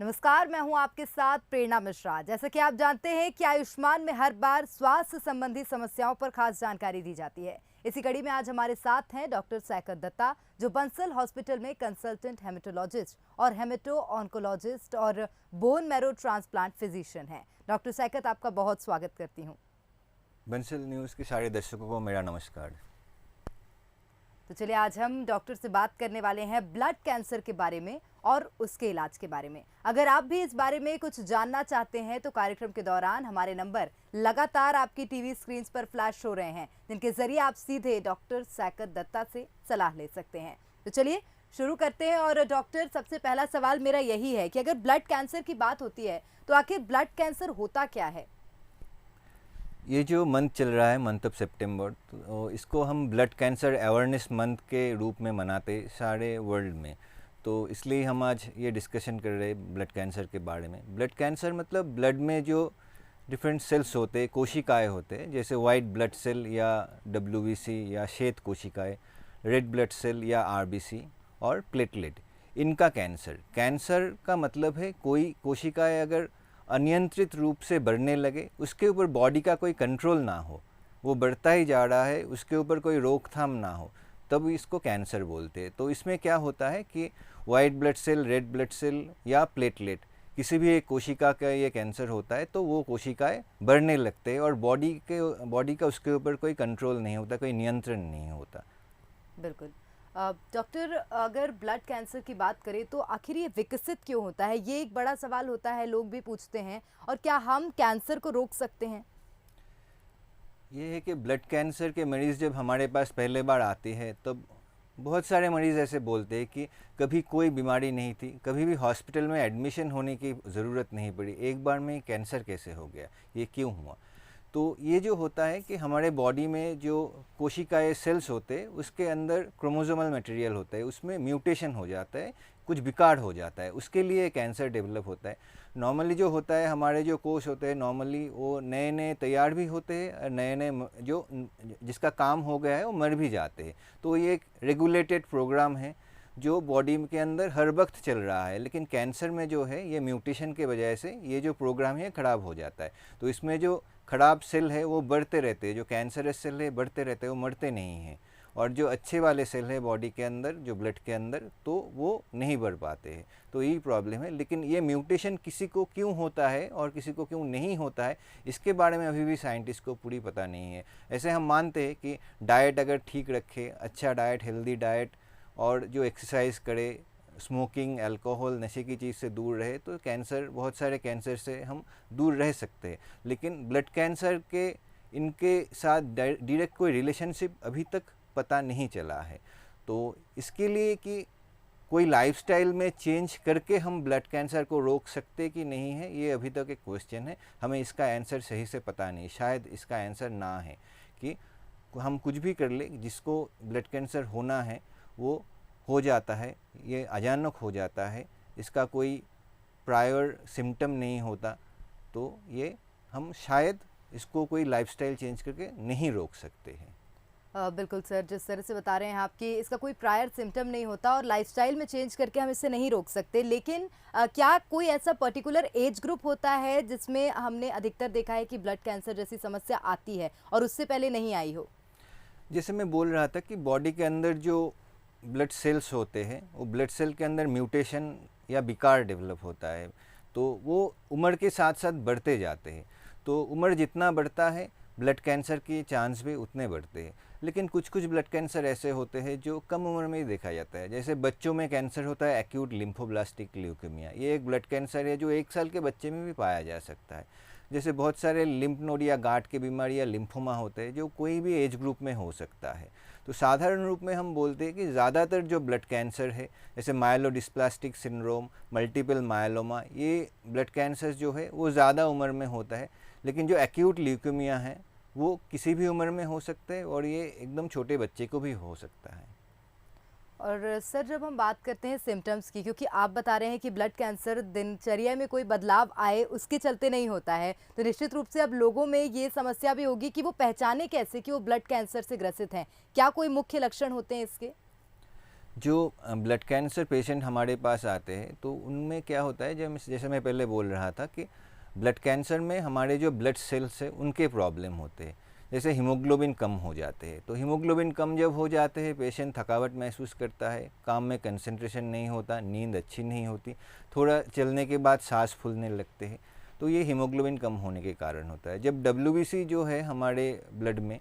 नमस्कार, मैं हूं आपके साथ प्रेरणा मिश्रा। जैसा कि आप जानते हैं कि आयुष्मान में हर बार स्वास्थ्य संबंधी समस्याओं पर खास जानकारी दी जाती है। इसी कड़ी में आज हमारे साथ हैं डॉक्टर सैकत दत्ता, जो बंसल हॉस्पिटल में कंसल्टेंट हेमेटोलॉजिस्ट और हेमेटो ऑन्कोलॉजिस्ट और बोन मैरो ट्रांसप्लांट फिजिशियन हैं। डॉक्टर सैकत, आपका बहुत स्वागत करती हूँ। बंसल न्यूज़ के सारे दर्शकों को मेरा नमस्कार। तो चलिए, आज हम डॉक्टर से बात करने वाले हैं ब्लड कैंसर के बारे में और उसके इलाज के बारे में। अगर आप भी इस बारे में कुछ जानना चाहते हैं तो कार्यक्रम के दौरान हमारे नंबर लगातार आपकी टीवी स्क्रीन पर फ्लैश हो रहे हैं, जिनके जरिए आप सीधे डॉक्टर सैकत दत्ता से सलाह ले सकते हैं। तो चलिए शुरू करते हैं। और डॉक्टर, सबसे पहला सवाल मेरा यही है कि अगर ब्लड कैंसर की बात होती है तो आखिर ब्लड कैंसर होता क्या है? ये जो मंथ चल रहा है, मंथ ऑफ सितंबर, तो इसको हम ब्लड कैंसर अवेयरनेस मंथ के रूप में मनाते सारे वर्ल्ड में। तो इसलिए हम आज ये डिस्कशन कर रहे हैं ब्लड कैंसर के बारे में। ब्लड कैंसर मतलब ब्लड में जो डिफरेंट सेल्स होते हैं, कोशिकाएं होते हैं, जैसे वाइट ब्लड सेल या WBC या श्वेत कोशिकाएं, रेड ब्लड सेल या RBC और प्लेटलेट, इनका कैंसर। कैंसर का मतलब है कोई कोशिकाएं अगर अनियंत्रित रूप से बढ़ने लगे, उसके ऊपर बॉडी का कोई कंट्रोल ना हो, वो बढ़ता ही जा रहा है, उसके ऊपर कोई रोकथाम ना हो, तब इसको कैंसर बोलते हैं। तो इसमें क्या होता है कि white blood cell, red blood cell या प्लेटलेट, किसी भी एक कोशिका का ये कैंसर होता है तो वो कोशिकाएं बढ़ने लगते हैं और बॉडी का उसके ऊपर कोई कंट्रोल नहीं होता, कोई नियंत्रण नहीं होता। बिल्कुल। डॉक्टर, अगर ब्लड कैंसर की बात करें तो आखिर ये विकसित क्यों होता है? ये एक बड़ा सवाल होता है, लोग भी पूछते हैं। और क्या हम कैंसर को रोक सकते हैं? ये है कि ब्लड कैंसर के मरीज़ जब हमारे पास पहले बार आते हैं तब बहुत सारे मरीज़ ऐसे बोलते हैं कि कभी कोई बीमारी नहीं थी, कभी भी हॉस्पिटल में एडमिशन होने की ज़रूरत नहीं पड़ी, एक बार में कैंसर कैसे हो गया, ये क्यों हुआ। तो ये जो होता है कि हमारे बॉडी में जो कोशिकाएं, सेल्स होते हैं, उसके अंदर क्रोमोसोमल मटेरियल होता है, उसमें म्यूटेशन हो जाता है, कुछ विकार हो जाता है, उसके लिए कैंसर डेवलप होता है। नॉर्मली जो होता है, हमारे जो कोष होते हैं नॉर्मली वो नए नए तैयार भी होते हैं और नए नए जो जिसका काम हो गया है वो मर भी जाते हैं। तो ये एक रेगुलेटेड प्रोग्राम है जो बॉडी के अंदर हर वक्त चल रहा है। लेकिन कैंसर में जो है ये म्यूटेशन के वजह से ये जो प्रोग्राम है ख़राब हो जाता है। तो इसमें जो ख़राब सेल है वो बढ़ते रहते हैं, जो कैंसरस सेल है बढ़ते रहते हैं, वो मरते नहीं हैं। और जो अच्छे वाले सेल है बॉडी के अंदर, जो ब्लड के अंदर, तो वो नहीं बढ़ पाते हैं। तो यही प्रॉब्लम है। लेकिन ये म्यूटेशन किसी को क्यों होता है और किसी को क्यों नहीं होता है, इसके बारे में अभी भी साइंटिस्ट को पूरी पता नहीं है। ऐसे हम मानते हैं कि डाइट अगर ठीक रखे, अच्छा डाइट, हेल्दी डाइट, और जो एक्सरसाइज करे, स्मोकिंग, अल्कोहल, नशे की चीज़ से दूर रहे, तो कैंसर, बहुत सारे कैंसर से हम दूर रह सकते हैं। लेकिन ब्लड कैंसर के इनके साथ डायरेक्ट कोई रिलेशनशिप अभी तक पता नहीं चला है। तो इसके लिए कि कोई लाइफस्टाइल में चेंज करके हम ब्लड कैंसर को रोक सकते कि नहीं है, ये अभी तक एक क्वेश्चन है। हमें इसका आंसर सही से पता नहीं, शायद इसका आंसर ना है कि हम कुछ भी कर ले, जिसको ब्लड कैंसर होना है वो हो जाता है, ये अचानक हो जाता है, इसका कोई प्रायर सिम्टम नहीं होता। तो ये हम शायद इसको कोई लाइफस्टाइल चेंज करके नहीं रोक सकते हैं। बिल्कुल सर, जिस तरह से बता रहे हैं आप कि इसका कोई प्रायर सिम्टम नहीं होता और लाइफस्टाइल में चेंज करके हम इसे नहीं रोक सकते। लेकिन क्या कोई ऐसा पर्टिकुलर एज ग्रुप होता है जिसमें हमने अधिकतर देखा है कि ब्लड कैंसर जैसी समस्या आती है और उससे पहले नहीं आई हो? जैसे मैं बोल रहा था कि बॉडी के अंदर जो ब्लड सेल्स होते हैं, वो ब्लड सेल के अंदर म्यूटेशन या विकार डेवलप होता है, तो वो उम्र के साथ साथ बढ़ते जाते हैं। तो उम्र जितना बढ़ता है, ब्लड कैंसर के चांस भी उतने बढ़ते हैं। लेकिन कुछ कुछ ब्लड कैंसर ऐसे होते हैं जो कम उम्र में ही देखा जाता है। जैसे बच्चों में कैंसर होता है एक्यूट लिम्फोब्लास्टिक ल्यूकेमिया, ये एक ब्लड कैंसर है जो 1 साल के बच्चे में भी पाया जा सकता है। जैसे बहुत सारे लिम्फ नोड या गांठ की बीमारी या लिम्फोमा होते हैं जो कोई भी एज ग्रुप में हो सकता है। तो साधारण रूप में हम बोलते हैं कि ज़्यादातर जो ब्लड कैंसर है, जैसे माइलोडिस्प्लास्टिक सिंड्रोम, मल्टीपल मायलोमा, ये ब्लड कैंसर जो है वो ज़्यादा उम्र में होता है। लेकिन जो एक्यूट ल्यूकेमिया है वो किसी भी उम्र में हो सकता है और ये एकदम छोटे बच्चे को भी हो सकता है। और सर, जब हम बात करते हैं सिम्टम्स की, क्योंकि आप बता रहे हैं कि ब्लड कैंसर दिनचर्या में कोई बदलाव आए उसके चलते नहीं होता है, तो निश्चित रूप से अब लोगों में ये समस्या भी होगी कि वो पहचाने कैसे कि वो ब्लड कैंसर से ग्रसित हैं। क्या कोई मुख्य लक्षण होते हैं इसके? जो ब्लड कैंसर पेशेंट हमारे पास आते हैं तो उनमें क्या होता है, जब जैसे मैं पहले बोल रहा था कि ब्लड कैंसर में हमारे जो ब्लड सेल्स है उनके प्रॉब्लम होते हैं। जैसे हीमोग्लोबिन कम हो जाते हैं, तो हीमोग्लोबिन कम जब हो जाते हैं पेशेंट थकावट महसूस करता है, काम में कंसंट्रेशन नहीं होता, नींद अच्छी नहीं होती, थोड़ा चलने के बाद सांस फूलने लगते हैं। तो ये हीमोग्लोबिन कम होने के कारण होता है। जब डब्ल्यूबीसी जो है हमारे ब्लड में,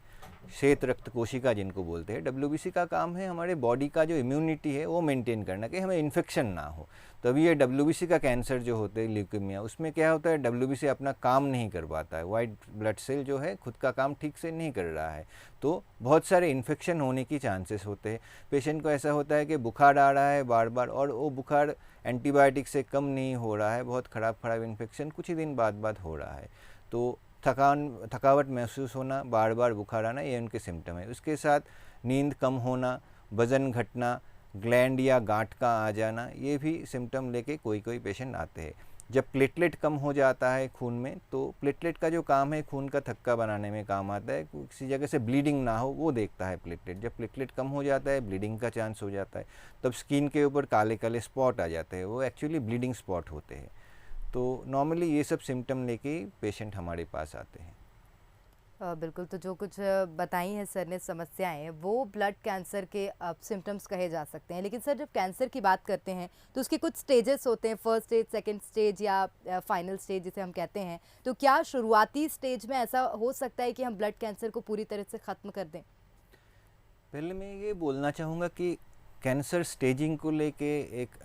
श्वेत रक्त कोशिका जिनको बोलते हैं, डब्ल्यूबीसी का काम है हमारे बॉडी का जो इम्यूनिटी है वो मेंटेन करना, कि हमें इन्फेक्शन ना हो। तभी ये डब्ल्यूबीसी का कैंसर जो होते हैं, ल्यूकेमिया, उसमें क्या होता है, डब्ल्यूबीसी अपना काम नहीं कर पाता है, वाइट ब्लड सेल जो है खुद का काम ठीक से नहीं कर रहा है, तो बहुत सारे इन्फेक्शन होने की चांसेस होते हैं। पेशेंट को ऐसा होता है कि बुखार आ रहा है बार बार, और वो बुखार एंटीबायोटिक से कम नहीं हो रहा है, बहुत ख़राब इन्फेक्शन कुछ ही दिन बाद हो रहा है। तो थकावट महसूस होना, बार बार बुखार आना, ये उनके सिम्टम है। उसके साथ नींद कम होना, वज़न घटना, ग्लैंड या गांठ का आ जाना, ये भी सिम्टम लेके कोई पेशेंट आते हैं। जब प्लेटलेट कम हो जाता है खून में, तो प्लेटलेट का जो काम है खून का थक्का बनाने में काम आता है, किसी जगह से ब्लीडिंग ना हो वो देखता है प्लेटलेट। जब प्लेटलेट कम हो जाता है, ब्लीडिंग का चांस हो जाता है, तब स्किन के ऊपर काले काले स्पॉट आ जाते हैं, वो एक्चुअली ब्लीडिंग स्पॉट होते हैं। तो नॉर्मली ये सब सिम्टम लेके पेशेंट हमारे पास आते हैं। बिल्कुल, तो जो कुछ बताई हैं सर ने समस्याएं, वो ब्लड कैंसर के सिम्टम्स कहे जा सकते हैं। लेकिन सर, जब कैंसर की बात करते हैं तो उसके कुछ स्टेजेस होते हैं, फर्स्ट स्टेज, सेकंड स्टेज या फाइनल स्टेज जिसे हम कहते हैं। तो क्या शुरुआती स्टेज में ऐसा हो सकता है कि हम ब्लड कैंसर को पूरी तरह से ख़त्म कर दें? पहले मैं ये बोलना चाहूँगा कि कैंसर स्टेजिंग को लेके एक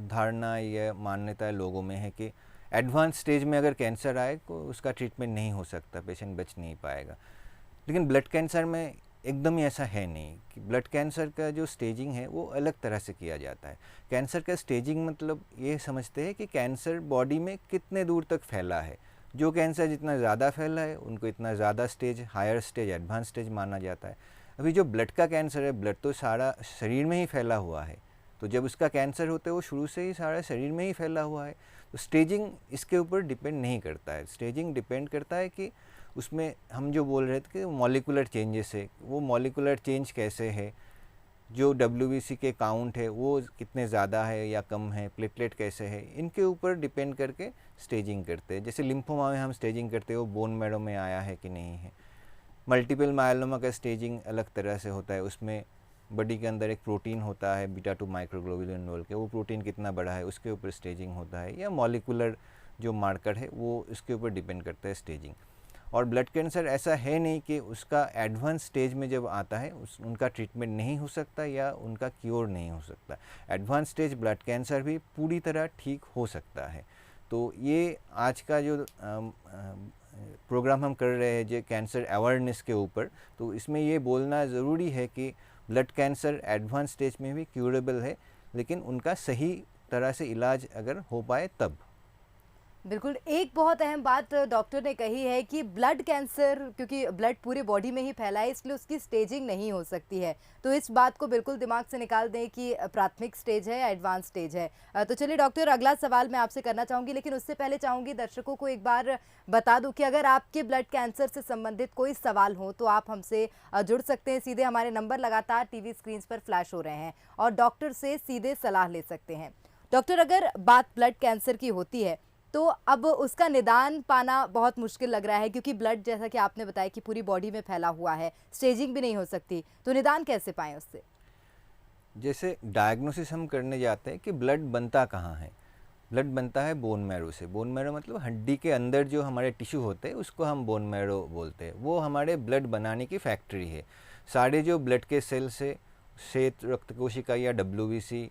धारणा या मान्यता लोगों में है कि एडवांस स्टेज में अगर कैंसर आए तो उसका ट्रीटमेंट नहीं हो सकता, पेशेंट बच नहीं पाएगा। लेकिन ब्लड कैंसर में एकदम ही ऐसा है नहीं कि ब्लड कैंसर का जो स्टेजिंग है वो अलग तरह से किया जाता है। कैंसर का स्टेजिंग मतलब ये समझते हैं कि कैंसर बॉडी में कितने दूर तक फैला है। जो कैंसर जितना ज़्यादा फैला है उनको इतना ज़्यादा stage, higher stage, advance stage माना जाता है। अभी जो ब्लड का कैंसर है, ब्लड तो सारा शरीर में ही फैला हुआ है, तो जब उसका कैंसर होता है वो शुरू से ही सारा शरीर में ही फैला हुआ है। तो स्टेजिंग इसके ऊपर डिपेंड नहीं करता है। स्टेजिंग डिपेंड करता है कि उसमें हम जो बोल रहे थे कि मॉलिकुलर चेंजेस है, वो मॉलिकुलर चेंज कैसे है, जो डब्ल्यूबीसी के काउंट है वो कितने ज़्यादा है या कम है, प्लेटलेट कैसे है, इनके ऊपर डिपेंड करके स्टेजिंग करते हैं। जैसे लिम्फोमा में हम स्टेजिंग करते हैं वो बोन मैरो में आया है कि नहीं है। मल्टीपल मायलोमा का स्टेजिंग अलग तरह से होता है, उसमें बॉडी के अंदर एक प्रोटीन होता है बीटा 2 माइक्रोग्लोबुलिन बोल के, वो प्रोटीन कितना बड़ा है उसके ऊपर स्टेजिंग होता है, या मॉलिकुलर जो मार्कर है वो इसके ऊपर डिपेंड करता है स्टेजिंग। और ब्लड कैंसर ऐसा है नहीं कि उसका एडवांस स्टेज में जब आता है उनका ट्रीटमेंट नहीं हो सकता या उनका क्योर नहीं हो सकता। एडवांस स्टेज ब्लड कैंसर भी पूरी तरह ठीक हो सकता है। तो ये आज का जो प्रोग्राम हम कर रहे हैं जो कैंसर अवेयरनेस के ऊपर, तो इसमें ये बोलना ज़रूरी है कि ब्लड कैंसर एडवांस स्टेज में भी क्यूरेबल है, लेकिन उनका सही तरह से इलाज अगर हो पाए तब। बिल्कुल, एक बहुत अहम बात डॉक्टर ने कही है कि ब्लड कैंसर, क्योंकि ब्लड पूरे बॉडी में ही फैला है, इसलिए उसकी स्टेजिंग नहीं हो सकती है। तो इस बात को बिल्कुल दिमाग से निकाल दें कि प्राथमिक स्टेज है या एडवांस स्टेज है। तो चलिए डॉक्टर, अगला सवाल मैं आपसे करना चाहूँगी, लेकिन उससे पहले चाहूँगी दर्शकों को एक बार बता दूँ कि अगर आपके ब्लड कैंसर से संबंधित कोई सवाल हो तो आप हमसे जुड़ सकते हैं। सीधे हमारे नंबर लगातार टीवी स्क्रीन पर फ्लैश हो रहे हैं और डॉक्टर से सीधे सलाह ले सकते हैं। डॉक्टर, अगर बात ब्लड कैंसर की होती है तो अब उसका निदान पाना बहुत मुश्किल लग रहा है, क्योंकि ब्लड, जैसा कि आपने बताया, कि पूरी बॉडी में फैला हुआ है, स्टेजिंग भी नहीं हो सकती, तो निदान कैसे पाएं उससे? जैसे डायग्नोसिस हम करने जाते हैं कि ब्लड बनता कहाँ है। ब्लड बनता है बोन मैरो से। बोन मैरो मतलब हड्डी के अंदर जो हमारे टिश्यू होते हैं उसको हम बोन मैरो बोलते हैं। वो हमारे ब्लड बनाने की फैक्ट्री है। सारे जो ब्लड के सेल से श्वेत रक्त कोशिका या डब्ल्यूबीसी,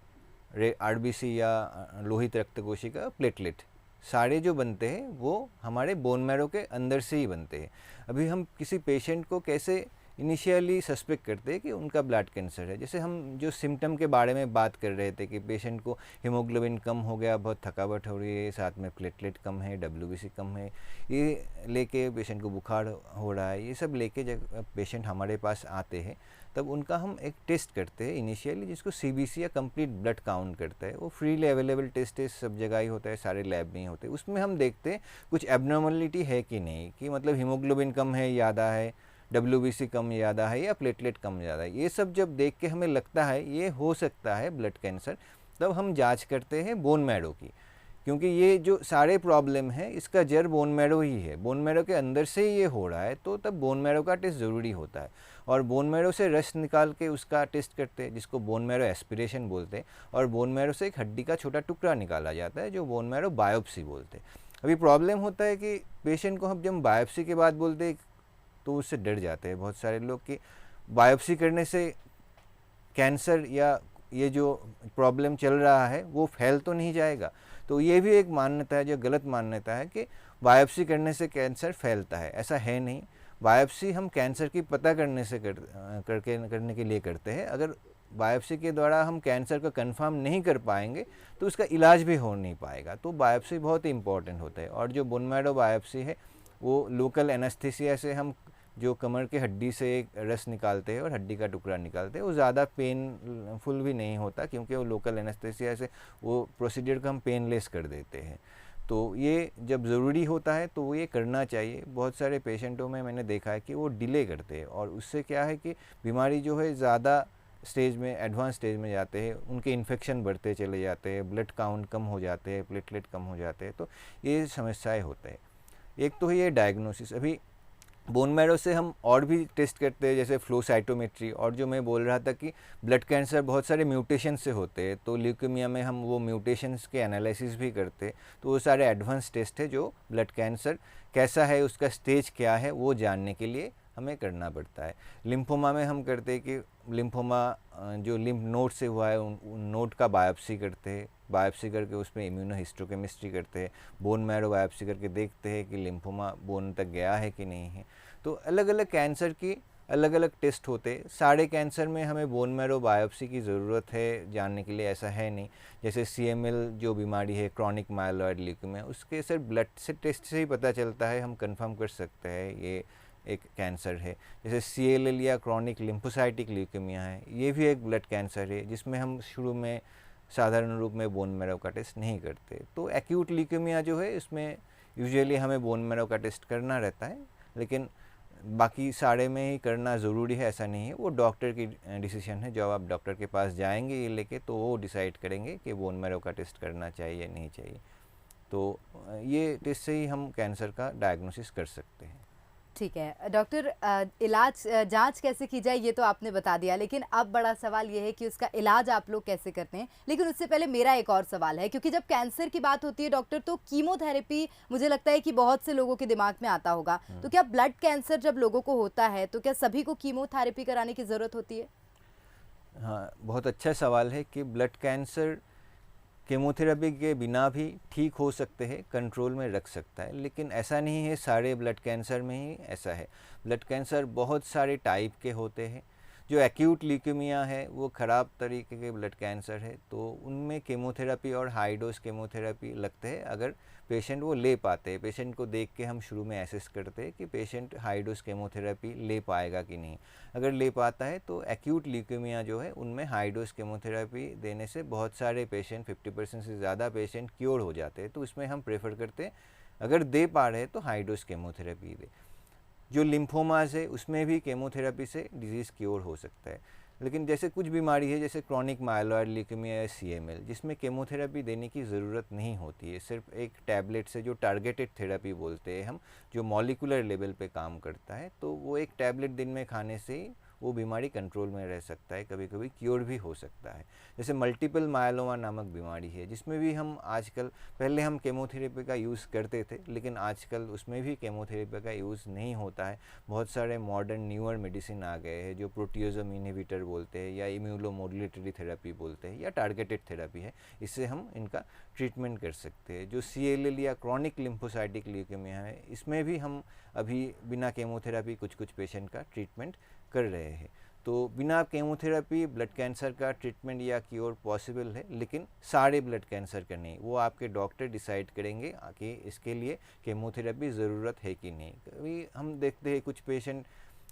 आरबीसी या लोहित रक्त कोशिका, प्लेटलेट, सारे जो बनते हैं वो हमारे बोन मैरो के अंदर से ही बनते हैं। अभी हम किसी पेशेंट को कैसे इनिशियली सस्पेक्ट करते हैं कि उनका ब्लड कैंसर है, जैसे हम जो सिम्टम के बारे में बात कर रहे थे कि पेशेंट को हीमोग्लोबिन कम हो गया, बहुत थकावट हो रही है, साथ में प्लेटलेट कम है, डब्ल्यूबीसी कम है, ये लेके पेशेंट को बुखार हो रहा है, ये सब लेके जब पेशेंट हमारे पास आते हैं तब उनका हम एक टेस्ट करते हैं इनिशियली, जिसको सीबीसी या कंप्लीट ब्लड काउंट करता है। वो फ्रीली अवेलेबल टेस्ट है, सब जगह ही होता है, सारे लैब में ही होते हैं। उसमें हम देखते हैं कुछ एबनॉर्मलिटी है कि नहीं, कि मतलब हीमोग्लोबिन कम है, ज़्यादा है, WBC कम ज़्यादा है या प्लेटलेट कम ज़्यादा है। ये सब जब देख के हमें लगता है ये हो सकता है ब्लड कैंसर, तब हम जांच करते हैं बोन मैरो की, क्योंकि ये जो सारे प्रॉब्लम है इसका जड़ बोन मैरो ही है, बोन मैरो के अंदर से ही ये हो रहा है, तो तब बोन मैरो का टेस्ट ज़रूरी होता है। और बोन मैरो से रस निकाल के उसका टेस्ट करते हैं, जिसको बोन मैरो एस्पिरेशन बोलते हैं, और बोन मैरो से एक हड्डी का छोटा टुकड़ा निकाला जाता है जो बोन मैरो बायोप्सी बोलते हैं। अभी प्रॉब्लम होता है कि पेशेंट को हम जब बायोप्सी के बाद बोलते हैं तो उससे डर जाते हैं बहुत सारे लोग कि बायोप्सी करने से कैंसर या ये जो प्रॉब्लम चल रहा है वो फैल तो नहीं जाएगा। तो ये भी एक मान्यता है जो गलत मान्यता है कि बायोप्सी करने से कैंसर फैलता है, ऐसा है नहीं। बायोप्सी हम कैंसर की पता करने से करने के लिए करते हैं। अगर बायोप्सी के द्वारा हम कैंसर का कंफर्म नहीं कर पाएंगे तो उसका इलाज भी हो नहीं पाएगा। तो बायोप्सी बहुत ही इंपॉर्टेंट होता है। और जो बोन मैरो बायोप्सी है वो लोकल एनेस्थीसिया से हम जो कमर के हड्डी से एक रस निकालते हैं और हड्डी का टुकड़ा निकालते हैं, वो ज़्यादा पेनफुल भी नहीं होता, क्योंकि वो लोकल एनेस्थीसिया से वो प्रोसीजर को हम पेनलेस कर देते हैं। तो ये जब ज़रूरी होता है तो वो ये करना चाहिए। बहुत सारे पेशेंटों में मैंने देखा है कि वो डिले करते हैं, और उससे क्या है कि बीमारी जो है ज़्यादा स्टेज में, एडवांस स्टेज में जाते हैं, उनके इन्फेक्शन बढ़ते चले जाते हैं, ब्लड काउंट कम हो जाते हैं, प्लेटलेट कम हो जाते हैं, तो ये समस्याएं होते हैं। एक तो है ये डायग्नोसिस। अभी बोन मैरो से हम और भी टेस्ट करते हैं, जैसे फ्लो साइटोमेट्री, और जो मैं बोल रहा था कि ब्लड कैंसर बहुत सारे म्यूटेशन से होते हैं, तो ल्यूकेमिया में हम वो म्यूटेशंस के एनालिसिस भी करते हैं। तो वो सारे एडवांस टेस्ट है जो ब्लड कैंसर कैसा है, उसका स्टेज क्या है, वो जानने के लिए हमें करना पड़ता है। लिम्फोमा में हम करते हैं कि लिम्फोमा जो लिम्फ नोड से हुआ है उन नोड का बायोप्सी करते हैं, बायोप्सी करके उसमें इम्यूनोहिस्टोकेमिस्ट्री करते हैं, बोन मैरो बायोप्सी करके देखते हैं कि लिम्फोमा बोन तक गया है कि नहीं है। तो अलग अलग कैंसर की अलग अलग टेस्ट होते हैं। सारे कैंसर में हमें बोन मैरो बायोप्सी की ज़रूरत है जानने के लिए, ऐसा है नहीं। जैसे CML जो बीमारी है, क्रॉनिक माइलॉइड ल्यूकेमिया, उसके सिर्फ ब्लड से टेस्ट से ही पता चलता है, हम कंफर्म कर सकते हैं ये एक कैंसर है। जैसे CLL या क्रॉनिक लिम्फोसाइटिक ल्यूकेमिया है, ये भी एक ब्लड कैंसर है जिसमें हम शुरू में साधारण रूप में बोन मैरो का टेस्ट नहीं करते। तो एक्यूट ल्यूकेमिया जो है इसमें यूजुअली हमें बोन मैरो का टेस्ट करना रहता है, लेकिन बाकी सारे में ही करना ज़रूरी है ऐसा नहीं है। वो डॉक्टर की डिसीजन है। जब आप डॉक्टर के पास जाएंगे ये लेके, तो वो डिसाइड करेंगे कि बोन मैरो का टेस्ट करना चाहिए या नहीं चाहिए। तो ये टेस्ट से ही हम कैंसर का डायग्नोसिस कर सकते हैं। ठीक है डॉक्टर, इलाज जांच कैसे की जाए ये तो आपने बता दिया, लेकिन अब बड़ा सवाल ये है कि उसका इलाज आप लोग कैसे करते हैं। लेकिन उससे पहले मेरा एक और सवाल है, क्योंकि जब कैंसर की बात होती है डॉक्टर, तो कीमोथेरेपी मुझे लगता है कि बहुत से लोगों के दिमाग में आता होगा। तो क्या ब्लड कैंसर जब लोगों को होता है तो क्या सभी को कीमोथेरेपी कराने की ज़रूरत होती है? हाँ, बहुत अच्छा सवाल है कि ब्लड कैंसर केमोथेरेपी के बिना भी ठीक हो सकते हैं, कंट्रोल में रख सकता है, लेकिन ऐसा नहीं है सारे ब्लड कैंसर में ही ऐसा है। ब्लड कैंसर बहुत सारे टाइप के होते हैं। जो एक्यूट ल्यूकेमिया है वो ख़राब तरीके के ब्लड कैंसर है, तो उनमें केमोथेरेपी और हाई डोज केमोथेरेपी लगते हैं अगर पेशेंट वो ले पाते हैं। पेशेंट को देख के हम शुरू में एसेस करते हैं कि पेशेंट हाई डोज केमोथेरेपी ले पाएगा कि नहीं। अगर ले पाता है तो एक्यूट ल्यूकेमिया जो है उनमें हाई डोज केमोथेरेपी देने से बहुत सारे पेशेंट, 50% से ज़्यादा पेशेंट क्योर हो जाते हैं। तो इसमें हम प्रेफर करते हैं अगर दे पा रहे हैं तो हाई डोज केमोथेरेपी दे। जो लिम्फोमास है उसमें भी केमोथेरेपी से डिजीज़ क्योर हो सकता है। लेकिन जैसे कुछ बीमारी है जैसे क्रॉनिक माइलॉइड ल्यूकेमिया या CML, जिसमें केमोथेरेपी देने की ज़रूरत नहीं होती है। सिर्फ एक टैबलेट से, जो टारगेटेड थेरेपी बोलते हैं हम, जो मॉलिकुलर लेवल पे काम करता है, तो वो एक टैबलेट दिन में खाने से ही वो बीमारी कंट्रोल में रह सकता है, कभी कभी क्योर भी हो सकता है। जैसे मल्टीपल मायलोमा नामक बीमारी है जिसमें भी हम आजकल, पहले हम केमोथेरेपी का यूज़ करते थे लेकिन आजकल उसमें भी केमोथेरेपी का यूज़ नहीं होता है। बहुत सारे मॉडर्न न्यूअर मेडिसिन आ गए हैं जो प्रोटियोजम इनहिबिटर बोलते हैं या इम्यूनोमोडुलेटरी थेरेपी बोलते हैं या टारगेटेड थेरेपी है, इससे हम इनका ट्रीटमेंट कर सकते हैं। जो CLL या क्रॉनिक लिम्फोसाइटिक ल्यूकेमिया है, इसमें भी हम अभी बिना केमोथेरेपी कुछ कुछ पेशेंट का ट्रीटमेंट कर रहे हैं। तो बिना केमोथेरेपी ब्लड कैंसर का ट्रीटमेंट या क्योर पॉसिबल है, लेकिन सारे ब्लड कैंसर का नहीं। वो आपके डॉक्टर डिसाइड करेंगे कि इसके लिए केमोथेरेपी ज़रूरत है कि नहीं। कभी हम देखते हैं कुछ पेशेंट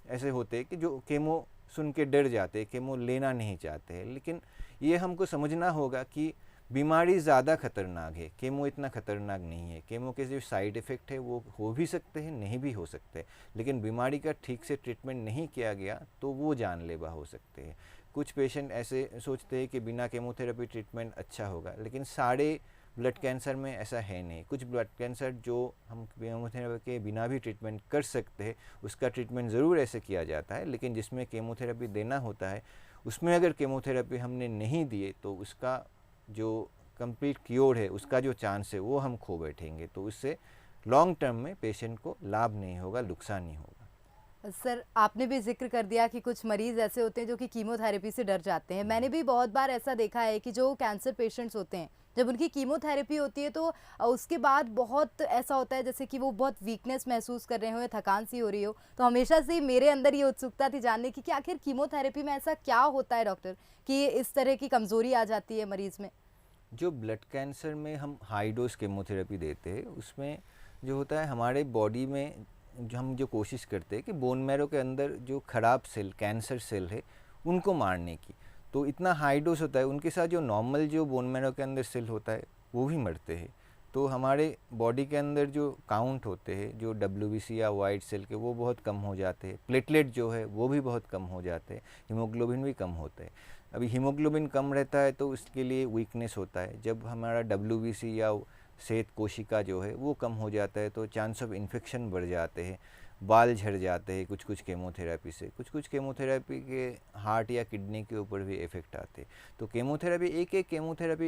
ऐसे होते हैं कि जो केमो सुन के डर जाते हैं, केमो लेना नहीं चाहते हैं। लेकिन ये हमको समझना होगा कि बीमारी ज़्यादा खतरनाक है, केमो इतना खतरनाक नहीं है। केमो के जो साइड इफ़ेक्ट है वो हो भी सकते हैं, नहीं भी हो सकते, लेकिन बीमारी का ठीक से ट्रीटमेंट नहीं किया गया तो वो जानलेवा हो सकते हैं। कुछ पेशेंट ऐसे सोचते हैं कि बिना केमोथेरेपी ट्रीटमेंट अच्छा होगा, लेकिन सारे ब्लड कैंसर में ऐसा है नहीं। कुछ ब्लड कैंसर जो हम केमोथेरेपी के बिना भी ट्रीटमेंट कर सकते हैं, उसका ट्रीटमेंट ज़रूर ऐसे किया जाता है, लेकिन जिसमें केमोथेरेपी देना होता है उसमें अगर केमोथेरेपी हमने नहीं दिए तो उसका जो कंप्लीट क्योर है, उसका जो चांस है वो हम खो बैठेंगे। तो इससे लॉन्ग टर्म में पेशेंट को लाभ नहीं होगा, नुकसान ही होगा। सर, आपने भी ज़िक्र कर दिया कि कुछ मरीज़ ऐसे होते हैं जो कि कीमोथेरेपी से डर जाते हैं। मैंने भी बहुत बार ऐसा देखा है कि जो कैंसर पेशेंट्स होते हैं, जब उनकी कीमोथेरेपी होती है तो उसके बाद बहुत ऐसा होता है जैसे कि वो बहुत वीकनेस महसूस कर रहे हो या थकान सी हो रही हो। तो हमेशा से ही मेरे अंदर ये उत्सुकता थी जानने की कि आखिर कीमोथेरेपी में ऐसा क्या होता है डॉक्टर, कि इस तरह की कमज़ोरी आ जाती है मरीज़ में? जो ब्लड कैंसर में हम हाई डोज केमोथेरेपी देते हैं, उसमें जो होता है हमारे बॉडी में जो हम जो कोशिश करते हैं कि बोन मैरो के अंदर जो ख़राब सेल, कैंसर सेल है, उनको मारने की। तो इतना हाई डोज होता है, उनके साथ जो नॉर्मल जो बोन मैरो के अंदर सेल होता है वो भी मरते हैं। तो हमारे बॉडी के अंदर जो काउंट होते हैं, जो डब्ल्यूबीसी या वाइट सेल के, वो बहुत कम हो जाते हैं। प्लेटलेट जो है वो भी बहुत कम हो जाते हैं, हीमोग्लोबिन भी कम होते हैं। अभी हीमोग्लोबिन कम रहता है तो उसके लिए वीकनेस होता है। जब हमारा डब्ल्यूबीसी या श्वेत कोशिका जो है वो कम हो जाता है तो चांस ऑफ इन्फेक्शन बढ़ जाते हैं, बाल झड़ जाते हैं कुछ कुछ केमोथेरेपी से। कुछ कुछ केमोथेरेपी के हार्ट या किडनी के ऊपर भी इफ़ेक्ट आते हैं। तो केमोथेरेपी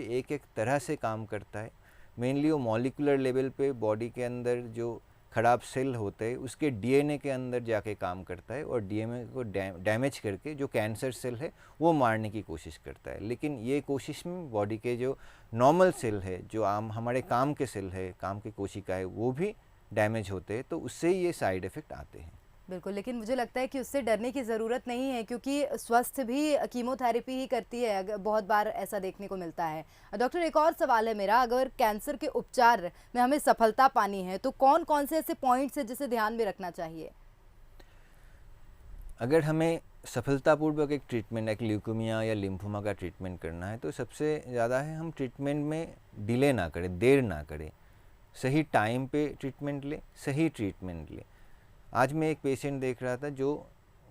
एक एक तरह से काम करता है। मेनली वो मॉलिकुलर लेवल पे बॉडी के अंदर जो ख़राब सेल होते हैं उसके डीएनए के अंदर जाके काम करता है और डीएनए को डैमेज करके जो कैंसर सेल है वो मारने की कोशिश करता है। लेकिन ये कोशिश में बॉडी के जो नॉर्मल सेल है, जो आम हमारे काम के सेल है, काम की कोशिका है, वो भी डैमेज होते हैं। तो उससे ही ये साइड इफ़ेक्ट आते हैं। बिल्कुल, लेकिन मुझे लगता है कि उससे डरने की ज़रूरत नहीं है, क्योंकि स्वस्थ भी कीमोथेरेपी ही करती है, बहुत बार ऐसा देखने को मिलता है। डॉक्टर, एक और सवाल है मेरा, अगर कैंसर के उपचार में हमें सफलता पानी है तो कौन-कौन से ऐसे पॉइंट्स हैं जिसे ध्यान में रखना चाहिए? अगर हमें सफलतापूर्वक एक ट्रीटमेंट, एक ल्यूकेमिया या लिम्फोमा का ट्रीटमेंट करना है तो सबसे ज़्यादा है हम ट्रीटमेंट में डिले ना करें, देर ना करें। सही टाइम पे ट्रीटमेंट लें, सही ट्रीटमेंट लें। आज मैं एक पेशेंट देख रहा था जो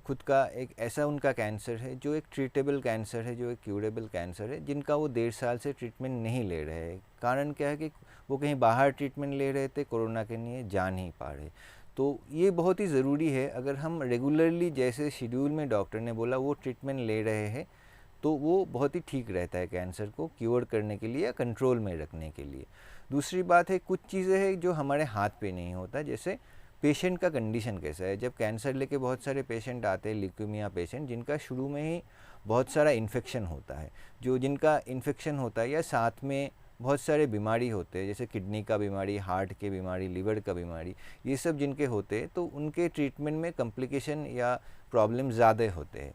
खुद का एक ऐसा उनका कैंसर है जो एक ट्रीटेबल कैंसर है, जो एक क्यूरेबल कैंसर है, जिनका वो 1.5 साल से ट्रीटमेंट नहीं ले रहे हैं। कारण क्या है कि वो कहीं बाहर ट्रीटमेंट ले रहे थे, कोरोना के लिए जा नहीं पा रहे। तो ये बहुत ही ज़रूरी है, अगर हम रेगुलरली जैसे शेड्यूल में डॉक्टर ने बोला वो ट्रीटमेंट ले रहे हैं तो वो बहुत ही ठीक रहता है कैंसर को क्योर करने के लिए या कंट्रोल में रखने के लिए। दूसरी बात है, कुछ चीज़ें हैं जो हमारे हाथ पे नहीं होता, जैसे पेशेंट का कंडीशन कैसा है। जब कैंसर लेके बहुत सारे पेशेंट आते हैं, ल्यूकेमिया पेशेंट, जिनका शुरू में ही बहुत सारा इन्फेक्शन होता है, जो जिनका इन्फेक्शन होता है या साथ में बहुत सारे बीमारी होते हैं, जैसे किडनी का बीमारी, हार्ट की बीमारी, लिवर का बीमारी, ये सब जिनके होते हैं तो उनके ट्रीटमेंट में कॉम्प्लिकेशन या प्रॉब्लम ज़्यादा होते हैं।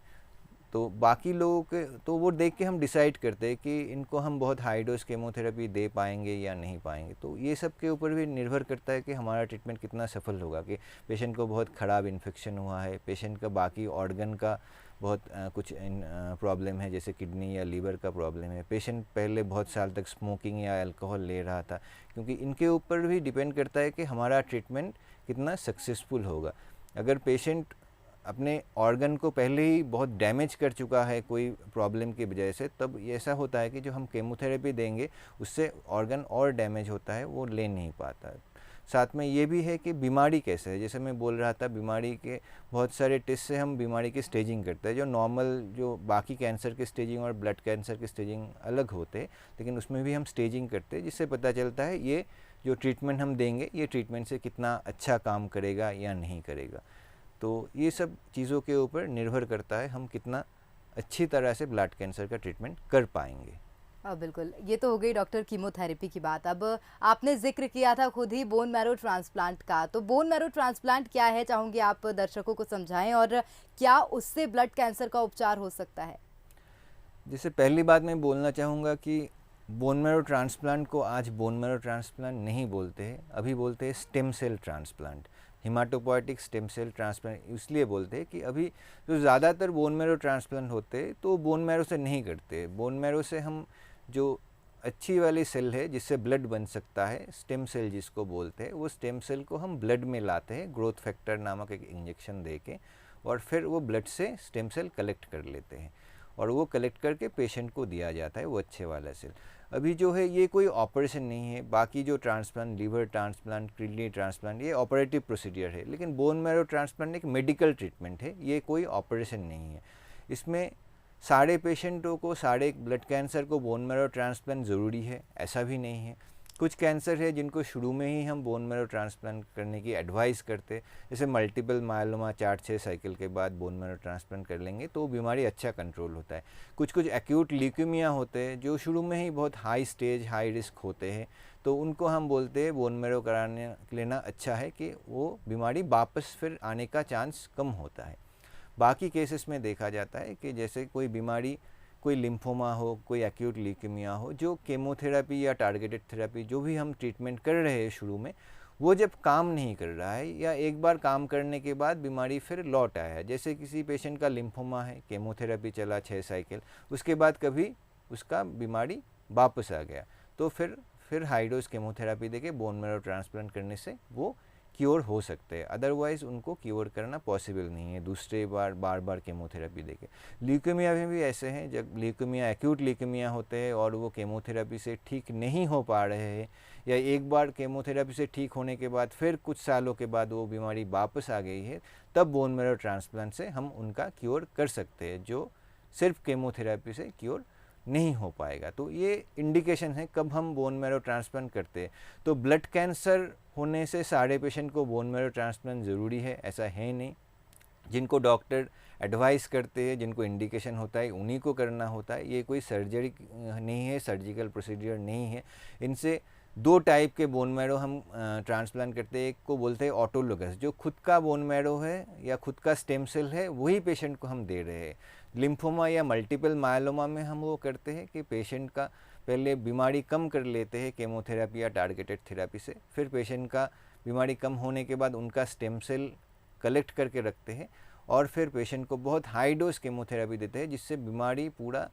तो बाकी लोगों के तो वो देख के हम डिसाइड करते हैं कि इनको हम बहुत हाई डोज केमोथेरेपी दे पाएंगे या नहीं पाएंगे। तो ये सब के ऊपर भी निर्भर करता है कि हमारा ट्रीटमेंट कितना सफल होगा, कि पेशेंट को बहुत ख़राब इन्फेक्शन हुआ है, पेशेंट का बाकी ऑर्गन का बहुत कुछ प्रॉब्लम है, जैसे किडनी या लीवर का प्रॉब्लम है, पेशेंट पहले बहुत साल तक स्मोकिंग या अल्कोहल ले रहा था, क्योंकि इनके ऊपर भी डिपेंड करता है कि हमारा ट्रीटमेंट कितना सक्सेसफुल होगा। अगर पेशेंट अपने ऑर्गन को पहले ही बहुत डैमेज कर चुका है कोई प्रॉब्लम की वजह से, तब ऐसा होता है कि जो हम केमोथेरेपी देंगे उससे ऑर्गन और डैमेज होता है, वो ले नहीं पाता है। साथ में ये भी है कि बीमारी कैसे है, जैसे मैं बोल रहा था, बीमारी के बहुत सारे टेस्ट से हम बीमारी की स्टेजिंग करते हैं। जो नॉर्मल जो बाकी कैंसर की स्टेजिंग और ब्लड कैंसर की स्टेजिंग अलग होते हैं, लेकिन उसमें भी हम स्टेजिंग करते हैं, जिससे पता चलता है ये जो ट्रीटमेंट हम देंगे ये ट्रीटमेंट से कितना अच्छा काम करेगा या नहीं करेगा। तो ये सब चीज़ों के ऊपर निर्भर करता है हम कितना अच्छी तरह से ब्लड कैंसर का ट्रीटमेंट कर पाएंगे। बिल्कुल, ये तो हो गई डॉक्टर कीमोथेरेपी की बात। अब आपने ज़िक्र किया था खुद ही बोन मैरो ट्रांसप्लांट का, तो बोन मैरो ट्रांसप्लांट क्या है, चाहूँगी आप दर्शकों को समझाएं, और क्या उससे ब्लड कैंसर का उपचार हो सकता है? जैसे पहली बात मैं बोलना चाहूँगा कि बोन मैरो ट्रांसप्लांट को आज बोन मैरो ट्रांसप्लांट नहीं बोलते हैं, अभी बोलते हैं stem cell transplant, haematopoietic stem cell transplant. इसलिए बोलते हैं कि अभी जो ज़्यादातर बोन मैरो ट्रांसप्लांट होते हैं तो बोन मैरो से नहीं करते। बोन मैरो से हम जो अच्छी वाली सेल है जिससे ब्लड बन सकता है, स्टेम सेल जिसको बोलते हैं, वो स्टेम सेल को हम ब्लड में लाते हैं ग्रोथ फैक्टर नामक एक इंजेक्शन दे के, और फिर वो ब्लड से स्टेम सेल कलेक्ट कर लेते हैं और वो कलेक्ट करके पेशेंट को दिया जाता है वो अच्छे वाला सेल। अभी जो है ये कोई ऑपरेशन नहीं है, बाकी जो transplant, liver transplant, kidney transplant, ये ऑपरेटिव प्रोसीजर है, लेकिन बोन मैरो ट्रांसप्लांट एक मेडिकल ट्रीटमेंट है, ये कोई ऑपरेशन नहीं है। इसमें सारे पेशेंटों को, सारे ब्लड कैंसर को बोन मैरो ट्रांसप्लांट ज़रूरी है ऐसा भी नहीं है। कुछ कैंसर है जिनको शुरू में ही हम बोन मैरो ट्रांसप्लांट करने की एडवाइस करते, जैसे मल्टीपल मायलोमा 4-6 साइकिल के बाद बोन मैरो ट्रांसप्लांट कर लेंगे तो बीमारी अच्छा कंट्रोल होता है। कुछ एक्यूट ल्यूकेमिया होते हैं जो शुरू में ही बहुत हाई स्टेज, हाई रिस्क होते हैं, तो उनको हम बोलते हैं बोन मैरो कराने लेना अच्छा है कि वो बीमारी वापस फिर आने का चांस कम होता है। बाकी केसेस में देखा जाता है कि जैसे कोई बीमारी, कोई लिम्फोमा हो, कोई एक्यूट ल्यूकेमिया हो, जो केमोथेरेपी या टारगेटेड थेरेपी जो भी हम ट्रीटमेंट कर रहे हैं शुरू में, वो जब काम नहीं कर रहा है या एक बार काम करने के बाद बीमारी फिर लौट आया है, जैसे किसी पेशेंट का लिम्फोमा है, केमोथेरेपी चला 6 साइकिल, उसके बाद कभी उसका बीमारी वापस आ गया, तो फिर हाई डोज केमोथेरेपी देके बोन मैरो ट्रांसप्लांट करने से वो क्योर हो सकते हैं, अदरवाइज़ उनको क्योर करना पॉसिबल नहीं है दूसरे बार केमोथेरेपी देके। ल्यूकेमिया में भी ऐसे हैं, जब ल्यूकेमिया, एक्यूट ल्यूकेमिया होते हैं और वो केमोथेरेपी से ठीक नहीं हो पा रहे हैं, या एक बार केमोथेरेपी से ठीक होने के बाद फिर कुछ सालों के बाद वो बीमारी वापस आ गई है, तब बोन मैरो ट्रांसप्लांट से हम उनका क्योर कर सकते हैं, जो सिर्फ केमोथेरेपी से क्योर नहीं हो पाएगा। तो ये इंडिकेशन है कब हम बोन मैरो ट्रांसप्लांट करते हैं। तो ब्लड कैंसर होने से सारे पेशेंट को बोन मैरो ट्रांसप्लांट ज़रूरी है ऐसा है नहीं। जिनको डॉक्टर एडवाइस करते हैं, जिनको इंडिकेशन होता है, उन्हीं को करना होता है। ये कोई सर्जरी नहीं है, सर्जिकल प्रोसीजर नहीं है। इनसे 2 टाइप के बोन मैरो हम ट्रांसप्लांट करते हैं। एक को बोलते हैं ऑटोलोगस, जो खुद का बोन मैरो है या खुद का स्टेम सेल है, वही पेशेंट को हम दे रहे हैं। लिम्फोमा या मल्टीपल मायलोमा में हम वो करते हैं कि पेशेंट का पहले बीमारी कम कर लेते हैं केमोथेरेपी या टारगेटेड थेरेपी से, फिर पेशेंट का बीमारी कम होने के बाद उनका स्टेम सेल कलेक्ट करके रखते हैं और फिर पेशेंट को बहुत हाई डोज केमोथेरेपी देते हैं, जिससे बीमारी पूरा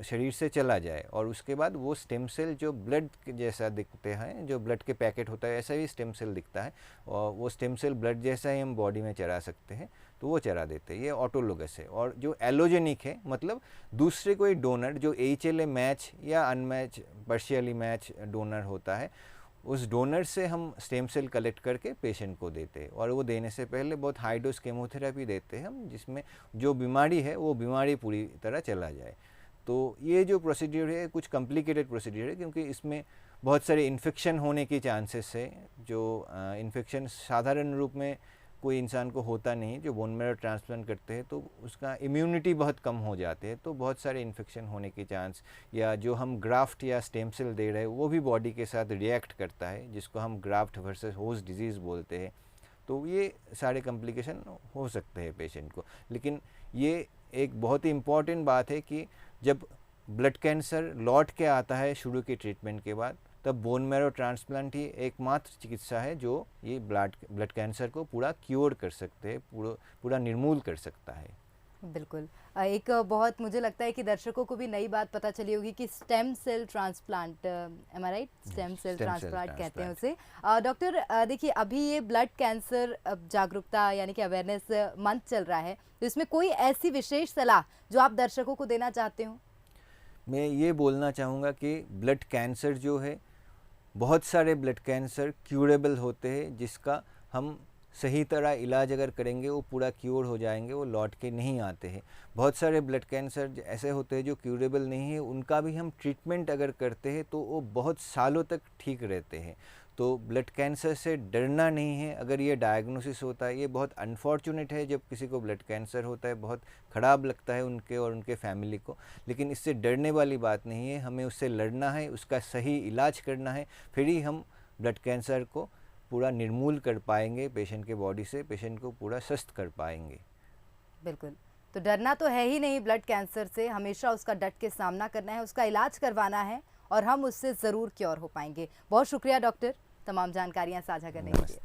शरीर से चला जाए, और उसके बाद वो स्टेम सेल जो ब्लड जैसा दिखते हैं, जो ब्लड के पैकेट होता है ऐसा ही स्टेम सेल दिखता है, और वो स्टेम सेल ब्लड जैसा ही हम बॉडी में चरा सकते हैं, तो वो चरा देते हैं। ये ऑटोलोगस है। और जो एलोजेनिक है, मतलब दूसरे कोई डोनर जो HLA मैच या अनमैच, पार्शियली मैच डोनर होता है, उस डोनर से हम स्टेम सेल कलेक्ट करके पेशेंट को देते हैं, और वो देने से पहले बहुत हाई डोज केमोथेरेपी देते हैं हम, जिसमें जो बीमारी है वो बीमारी पूरी तरह चला जाए। तो ये जो प्रोसीजर है कुछ कॉम्प्लिकेटेड प्रोसीजर है, क्योंकि इसमें बहुत सारे इन्फेक्शन होने की चांसेस है, जो इन्फेक्शन साधारण रूप में कोई इंसान को होता नहीं। जो बोन मैरो ट्रांसप्लांट करते हैं तो उसका इम्यूनिटी बहुत कम हो जाते हैं, तो बहुत सारे इन्फेक्शन होने के चांस, या जो हम ग्राफ्ट या स्टेम सेल दे रहे हैं वो भी बॉडी के साथ रिएक्ट करता है, जिसको हम ग्राफ्ट वर्सेस होस्ट डिजीज़ बोलते हैं। तो ये सारे कॉम्प्लिकेशन हो सकते हैं पेशेंट को। लेकिन ये एक बहुत ही इम्पॉर्टेंट बात है कि जब ब्लड कैंसर लौट के आता है शुरू के ट्रीटमेंट के बाद, तब बोन मैरो ट्रांसप्लांट ही एकमात्र चिकित्सा है जो ये ब्लड कैंसर को पूरा क्योर कर सकते हैं, पूरा निर्मूल कर सकता है। बिल्कुल। एक बहुत मुझे लगता है कि दर्शकों को भी नई बात पता चली होगी कि स्टेम सेल ट्रांसप्लांट, एम आई राइट? स्टेम सेल ट्रांसप्लांट कहते हैं उसे। डॉक्टर देखिए, अभी ये ब्लड कैंसर जागरूकता यानी कि अवेयरनेस मंथ चल रहा है, तो इसमें कोई ऐसी विशेष सलाह जो आप दर्शकों को देना चाहते हो? मैं ये बोलना चाहूँगा कि ब्लड कैंसर जो है, बहुत सारे ब्लड कैंसर क्यूरेबल होते हैं, जिसका हम सही तरह इलाज अगर करेंगे वो पूरा क्योर हो जाएंगे, वो लौट के नहीं आते हैं। बहुत सारे ब्लड कैंसर ऐसे होते हैं जो क्यूरेबल नहीं है, उनका भी हम ट्रीटमेंट अगर करते हैं तो वो बहुत सालों तक ठीक रहते हैं। तो ब्लड कैंसर से डरना नहीं है। अगर ये डायग्नोसिस होता है, ये बहुत अनफॉर्चुनेट है जब किसी को ब्लड कैंसर होता है, बहुत ख़राब लगता है उनके और उनके फैमिली को, लेकिन इससे डरने वाली बात नहीं है। हमें उससे लड़ना है, उसका सही इलाज करना है, फिर ही हम ब्लड कैंसर को पूरा निर्मूल कर पाएंगे पेशेंट के बॉडी से, पेशेंट को पूरा स्वस्थ कर पाएंगे। बिल्कुल। तो डरना तो है ही नहीं ब्लड कैंसर से, हमेशा उसका डट के सामना करना है, उसका इलाज करवाना है और हम उससे ज़रूर क्योर हो पाएंगे। बहुत शुक्रिया डॉक्टर, तमाम जानकारियां साझा करने के लिए।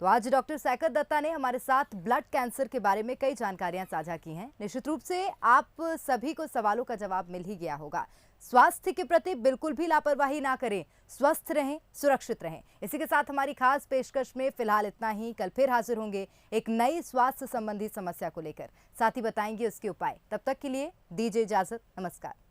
तो आज डॉक्टर सैकत दत्ता ने हमारे साथ ब्लड कैंसर के बारे में कई जानकारियां साझा की हैं। निश्चित रूप से आप सभी को सवालों का जवाब मिल ही गया होगा। स्वास्थ्य के प्रति बिल्कुल भी लापरवाही ना करें, स्वस्थ रहें, सुरक्षित रहें। इसी के साथ हमारी खास पेशकश में फिलहाल इतना ही। कल फिर हाजिर होंगे एक नई स्वास्थ्य संबंधी समस्या को लेकर, साथ ही बताएंगे उसके उपाय। तब तक के लिए दीजिए इजाजत, नमस्कार।